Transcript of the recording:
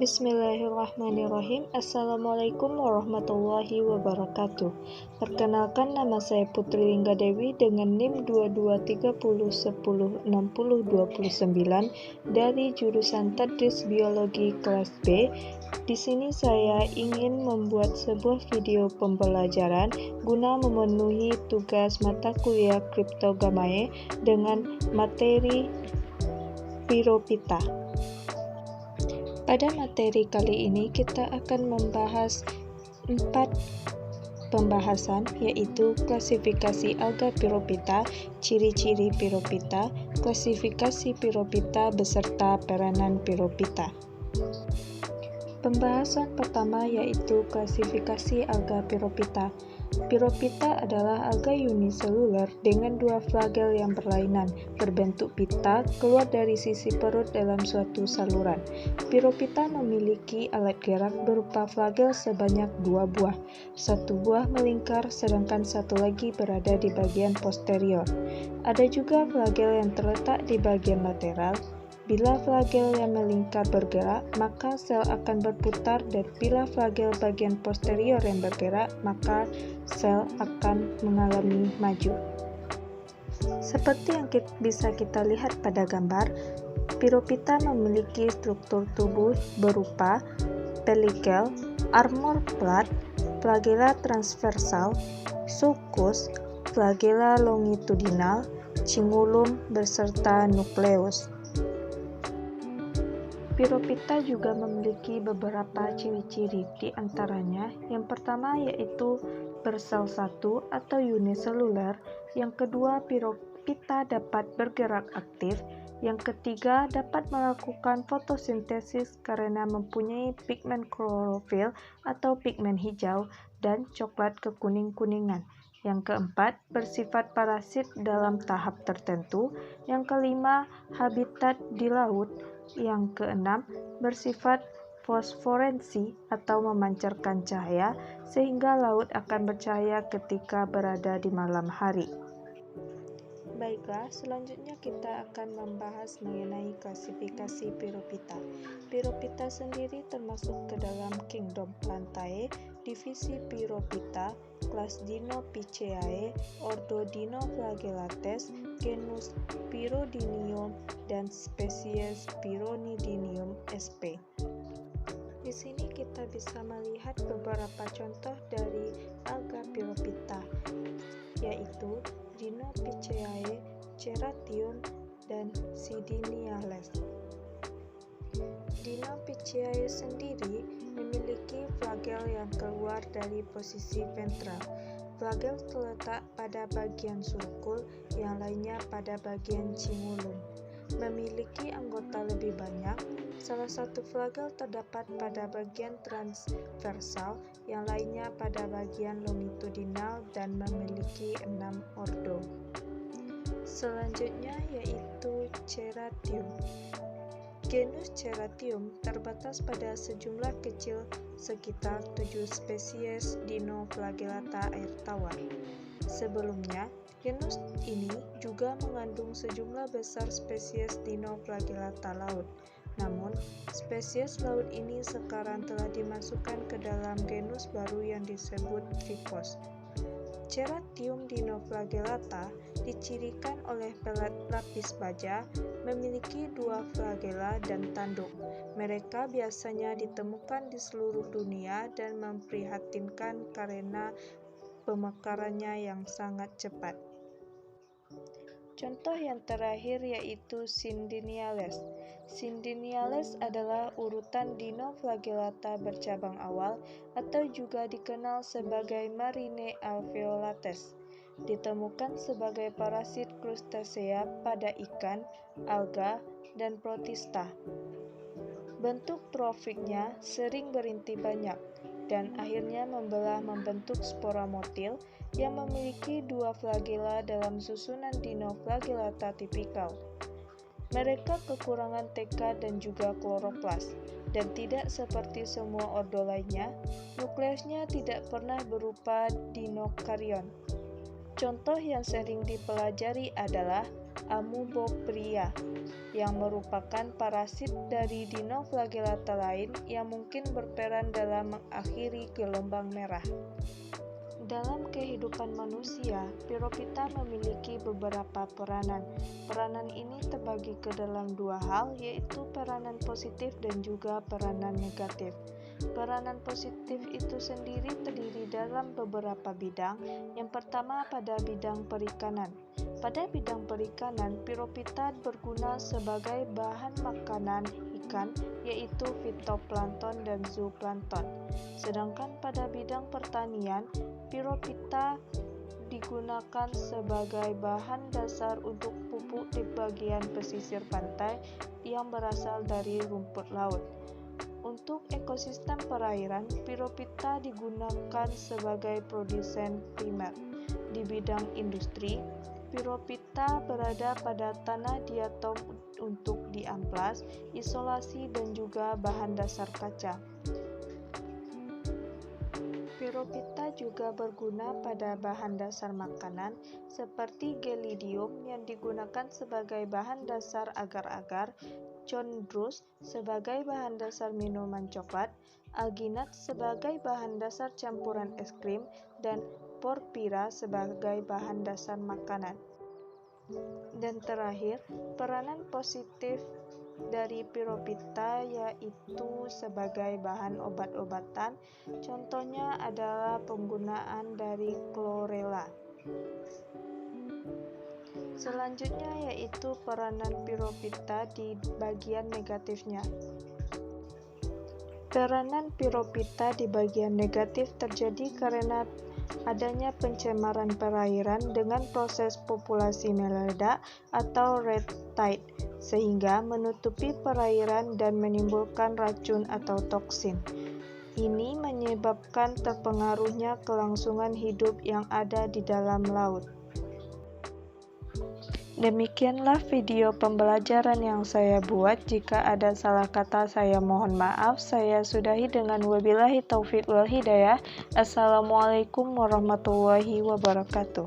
Bismillahirrahmanirrahim. Assalamualaikum warahmatullahi wabarakatuh. Perkenalkan, nama saya Putri Lingga Dewi dengan NIM 2230106029 dari jurusan Tadris Biologi kelas B. Di sini saya ingin membuat sebuah video pembelajaran guna memenuhi tugas mata kuliah Cryptogamae dengan materi Pyrophyta. Pada materi kali ini kita akan membahas 4 pembahasan, yaitu klasifikasi alga Pyrophyta, ciri-ciri Pyrophyta, klasifikasi Pyrophyta beserta peranan Pyrophyta. Pembahasan pertama yaitu klasifikasi alga Pyrophyta. Pyrophyta adalah alga uniseluler dengan dua flagel yang berlainan, berbentuk pita, keluar dari sisi perut dalam suatu saluran. Pyrophyta memiliki alat gerak berupa flagel sebanyak 2 buah. Satu buah melingkar, sedangkan satu lagi berada di bagian posterior. Ada juga flagel yang terletak di bagian lateral. Bila flagel yang melingkar bergerak, maka sel akan berputar, dan bila flagel bagian posterior yang bergerak, maka sel akan mengalami maju. Seperti yang bisa kita lihat pada gambar, Pyrophyta memiliki struktur tubuh berupa pelikel, armor plat, flagella transversal, sulcus, flagella longitudinal, cingulum, beserta nukleus. Pyrophyta juga memiliki beberapa ciri-ciri, di antaranya yang pertama yaitu bersel satu atau uniseluler, yang kedua Pyrophyta dapat bergerak aktif, yang ketiga dapat melakukan fotosintesis karena mempunyai pigmen klorofil atau pigmen hijau dan coklat kekuning-kuningan. Yang keempat, bersifat parasit dalam tahap tertentu. Yang kelima, habitat di laut. Yang keenam, bersifat fosforensi atau memancarkan cahaya, sehingga laut akan bercahaya ketika berada di malam hari. Baiklah, selanjutnya kita akan membahas mengenai klasifikasi Pyrophyta. Pyrophyta sendiri termasuk ke dalam kingdom Plantae, divisi Pyrophyta, kelas Dinophyceae, ordo Dinoflagellates, genus Pyrodinium, dan spesies Pyronidinium sp. Di sini kita bisa melihat beberapa contoh dari alga Pyrophyta, yaitu Dinophyceae, Ceratium, dan Sidiniales. Dinophyceae sendiri memiliki flagel yang keluar dari posisi ventral. Flagel terletak pada bagian sulcus, yang lainnya pada bagian cingulum. Memiliki anggota lebih banyak. Salah satu flagel terdapat pada bagian transversal, yang lainnya pada bagian longitudinal, dan memiliki 6 ordo. Selanjutnya yaitu Ceratium. Genus Ceratium terbatas pada sejumlah kecil, sekitar 7 spesies Dinoflagellata air tawar. Sebelumnya, genus ini juga mengandung sejumlah besar spesies Dinoflagellata laut. Namun, spesies laut ini sekarang telah dimasukkan ke dalam genus baru yang disebut Tripos. Ceratium dinoflagellata dicirikan oleh pelet lapis baja, memiliki 2 flagella dan tanduk. Mereka biasanya ditemukan di seluruh dunia dan memprihatinkan karena pemekarannya yang sangat cepat. Contoh yang terakhir yaitu Sindiniales. Sindiniales adalah urutan Dinoflagellata bercabang awal, atau juga dikenal sebagai Marine alveolates. Ditemukan sebagai parasit krustasea pada ikan, alga, dan protista. Bentuk trofiknya sering berinti banyak, dan akhirnya membentuk spora motil yang memiliki 2 flagella dalam susunan Dinoflagellata tipikal. Mereka kekurangan TK dan juga kloroplas, dan tidak seperti semua ordo lainnya, nukleusnya tidak pernah berupa dinokarion. Contoh yang sering dipelajari adalah Amubopria, yang merupakan parasit dari dinoflagellata lain yang mungkin berperan dalam mengakhiri gelombang merah. Dalam kehidupan manusia, Piropita memiliki beberapa peranan. Peranan ini terbagi ke dalam dua hal, yaitu peranan positif dan juga peranan negatif. Peranan positif itu sendiri terdiri dalam beberapa bidang. Yang pertama pada bidang perikanan. Pada bidang perikanan, Piropita berguna sebagai bahan makanan ikan, yaitu fitoplankton dan zooplankton. Sedangkan pada bidang pertanian, Piropita digunakan sebagai bahan dasar untuk pupuk di bagian pesisir pantai yang berasal dari rumput laut. Untuk ekosistem perairan, Piropita digunakan sebagai produsen primer. Di bidang industri, Piropita berada pada tanah diatom untuk diamplas, isolasi, dan juga bahan dasar kaca. Piropita juga berguna pada bahan dasar makanan seperti gelidium yang digunakan sebagai bahan dasar agar-agar, chondrus sebagai bahan dasar minuman coklat, alginat sebagai bahan dasar campuran es krim, dan porphyra sebagai bahan dasar makanan. Dan terakhir, peranan positif dari Piropita yaitu sebagai bahan obat-obatan. Contohnya adalah penggunaan dari chlorella. Selanjutnya yaitu peranan Piropita di bagian negatifnya. Peranan Piropita di bagian negatif terjadi karena adanya pencemaran perairan dengan proses populasi meledak atau red tide, sehingga menutupi perairan dan menimbulkan racun atau toksin. Ini menyebabkan terpengaruhnya kelangsungan hidup yang ada di dalam laut. Demikianlah video pembelajaran yang saya buat. Jika ada salah kata, saya mohon maaf. Saya sudahi dengan wabillahi taufiq wal hidayah. Assalamualaikum warahmatullahi wabarakatuh.